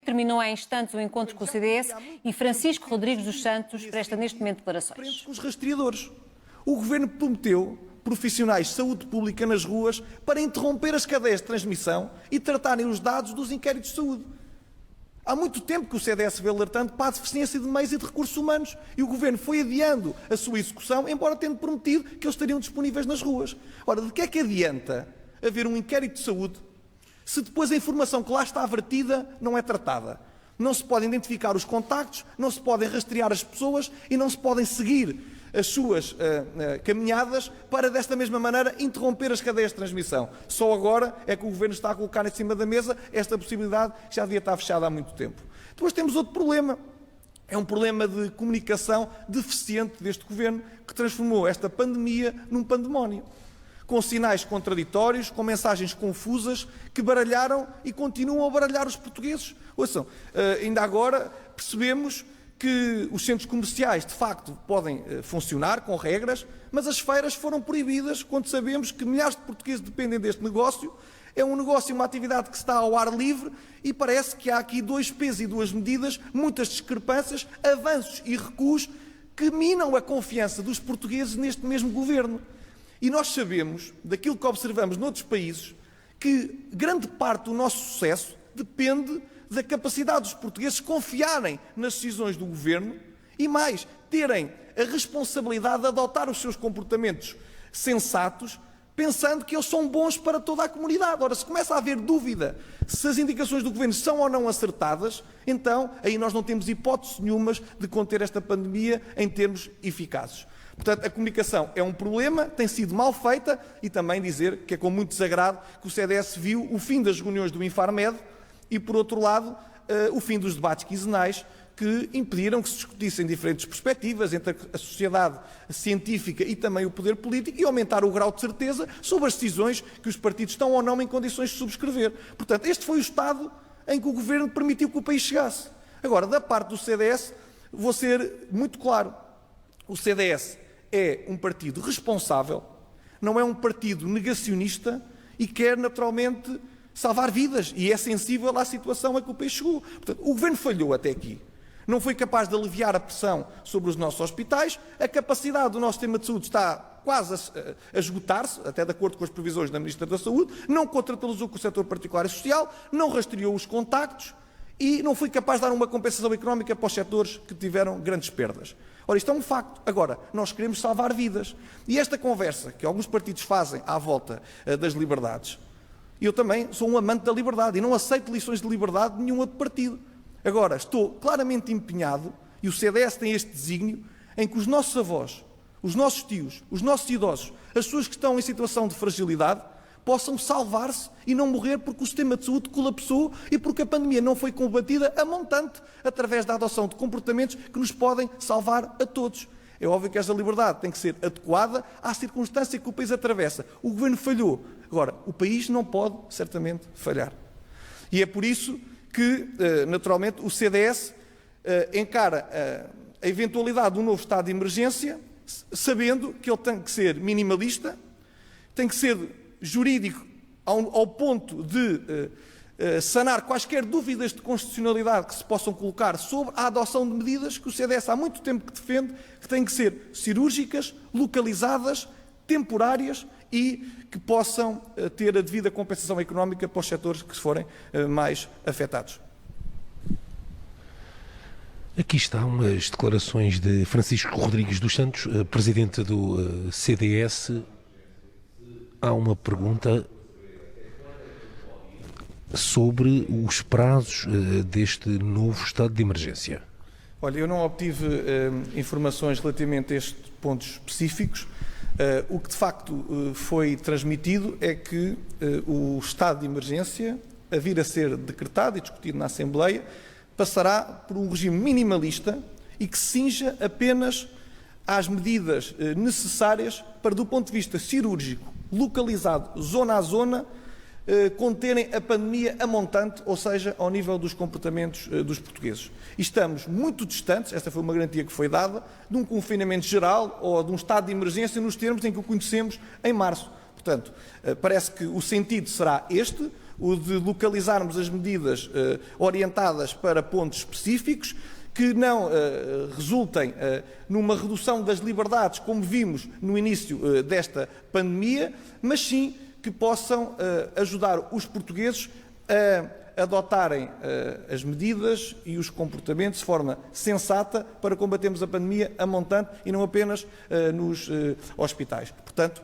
Terminou há instantes o encontro com o CDS e Francisco Rodrigues dos Santos presta neste momento declarações. Com os rastreadores. O Governo prometeu profissionais de saúde pública nas ruas para interromper as cadeias de transmissão e tratarem os dados dos inquéritos de saúde. Há muito tempo que o CDS veio alertando para a deficiência de meios e de recursos humanos e o Governo foi adiando a sua execução, embora tendo prometido que eles estariam disponíveis nas ruas. Ora, de que é que adianta haver um inquérito de saúde se depois a informação que lá está vertida não é tratada? Não se podem identificar os contactos, não se podem rastrear as pessoas e não se podem seguir as suas caminhadas para, desta mesma maneira, interromper as cadeias de transmissão. Só agora é que o Governo está a colocar em cima da mesa esta possibilidade que já devia estar fechada há muito tempo. Depois temos outro problema. É um problema de comunicação deficiente deste Governo que transformou esta pandemia num pandemónio. Com sinais contraditórios, com mensagens confusas que baralharam e continuam a baralhar os portugueses. Ouçam, ainda agora percebemos que os centros comerciais, de facto, podem funcionar com regras, mas as feiras foram proibidas quando sabemos que milhares de portugueses dependem deste negócio. É um negócio, uma atividade que está ao ar livre e parece que há aqui dois pesos e duas medidas, muitas discrepâncias, avanços e recuos que minam a confiança dos portugueses neste mesmo Governo. E nós sabemos, daquilo que observamos noutros países, que grande parte do nosso sucesso depende da capacidade dos portugueses confiarem nas decisões do Governo e, mais, terem a responsabilidade de adotar os seus comportamentos sensatos, pensando que eles são bons para toda a comunidade. Ora, se começa a haver dúvida se as indicações do Governo são ou não acertadas, então aí nós não temos hipótese nenhumas de conter esta pandemia em termos eficazes. Portanto, a comunicação é um problema, tem sido mal feita e também dizer que é com muito desagrado que o CDS viu o fim das reuniões do Infarmed e, por outro lado, o fim dos debates quinzenais que impediram que se discutissem diferentes perspectivas entre a sociedade científica e também o poder político e aumentar o grau de certeza sobre as decisões que os partidos estão ou não em condições de subscrever. Portanto, este foi o estado em que o Governo permitiu que o país chegasse. Agora, da parte do CDS, vou ser muito claro. O CDS é um partido responsável, não é um partido negacionista e quer naturalmente salvar vidas e é sensível à situação a que o país chegou. Portanto, o Governo falhou até aqui. Não foi capaz de aliviar a pressão sobre os nossos hospitais, a capacidade do nosso sistema de saúde está quase a esgotar-se, até de acordo com as previsões da Ministra da Saúde, não contratualizou com o setor particular e social, não rastreou os contactos e não foi capaz de dar uma compensação económica para os setores que tiveram grandes perdas. Ora, isto é um facto. Agora, nós queremos salvar vidas. E esta conversa que alguns partidos fazem à volta das liberdades, eu também sou um amante da liberdade e não aceito lições de liberdade de nenhum outro partido. Agora, estou claramente empenhado, e o CDS tem este desígnio, em que os nossos avós, os nossos tios, os nossos idosos, as pessoas que estão em situação de fragilidade, possam salvar-se e não morrer porque o sistema de saúde colapsou e porque a pandemia não foi combatida a montante através da adoção de comportamentos que nos podem salvar a todos. É óbvio que esta liberdade tem que ser adequada à circunstância que o país atravessa. O Governo falhou. Agora, o país não pode, certamente, falhar. E é por isso que, naturalmente, o CDS encara a eventualidade de um novo estado de emergência, sabendo que ele tem que ser minimalista, tem que ser jurídico ao ponto de sanar quaisquer dúvidas de constitucionalidade que se possam colocar sobre a adoção de medidas que o CDS há muito tempo que defende, que têm que ser cirúrgicas, localizadas, temporárias e que possam ter a devida compensação económica para os setores que forem mais afetados. Aqui estão as declarações de Francisco Rodrigues dos Santos, presidente do CDS. Há uma pergunta sobre os prazos deste novo estado de emergência. Olha, eu não obtive informações relativamente a estes pontos específicos. O que de facto foi transmitido é que o estado de emergência, a vir a ser decretado e discutido na Assembleia, passará por um regime minimalista e que se cinja apenas às medidas necessárias para, do ponto de vista cirúrgico, localizado, zona a zona, conterem a pandemia a montante, ou seja, ao nível dos comportamentos dos portugueses. E estamos muito distantes, esta foi uma garantia que foi dada, de um confinamento geral ou de um estado de emergência nos termos em que o conhecemos em março. Portanto, parece que o sentido será este. o de localizarmos as medidas orientadas para pontos específicos, que não resultem numa redução das liberdades, como vimos no início desta pandemia, mas sim que possam ajudar os portugueses a adotarem as medidas e os comportamentos de forma sensata para combatermos a pandemia a montante e não apenas nos hospitais. Portanto,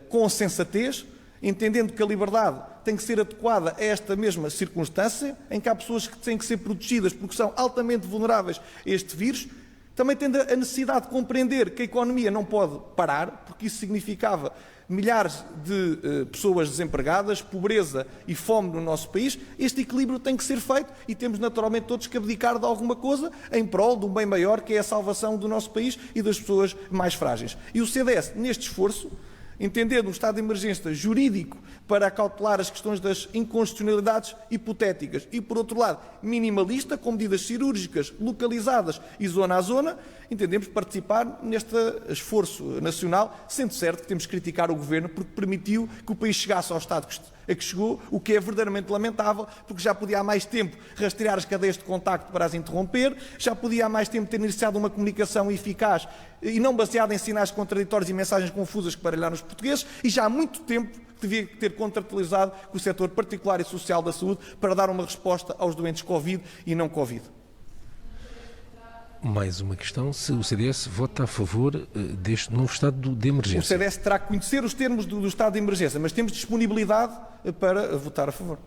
com sensatez, entendendo que a liberdade tem que ser adequada a esta mesma circunstância, em que há pessoas que têm que ser protegidas porque são altamente vulneráveis a este vírus, também tendo a necessidade de compreender que a economia não pode parar, porque isso significava milhares de pessoas desempregadas, pobreza e fome no nosso país. Este equilíbrio tem que ser feito e temos naturalmente todos que abdicar de alguma coisa em prol de um bem maior, que é a salvação do nosso país e das pessoas mais frágeis. E o CDS, neste esforço, entendendo um estado de emergência jurídico para acautelar as questões das inconstitucionalidades hipotéticas e, por outro lado, minimalista, com medidas cirúrgicas localizadas e zona a zona, entendemos participar neste esforço nacional, sendo certo que temos que criticar o Governo porque permitiu que o país chegasse ao estado a que chegou, o que é verdadeiramente lamentável, porque já podia há mais tempo rastrear as cadeias de contacto para as interromper, já podia há mais tempo ter iniciado uma comunicação eficaz e não baseada em sinais contraditórios e mensagens confusas que baralharam os portugueses, e já há muito tempo devia ter contratualizado com o setor particular e social da saúde para dar uma resposta aos doentes Covid e não Covid. Mais uma questão, se o CDS vota a favor deste novo estado de emergência. O CDS terá que conhecer os termos do estado de emergência, mas temos disponibilidade para votar a favor.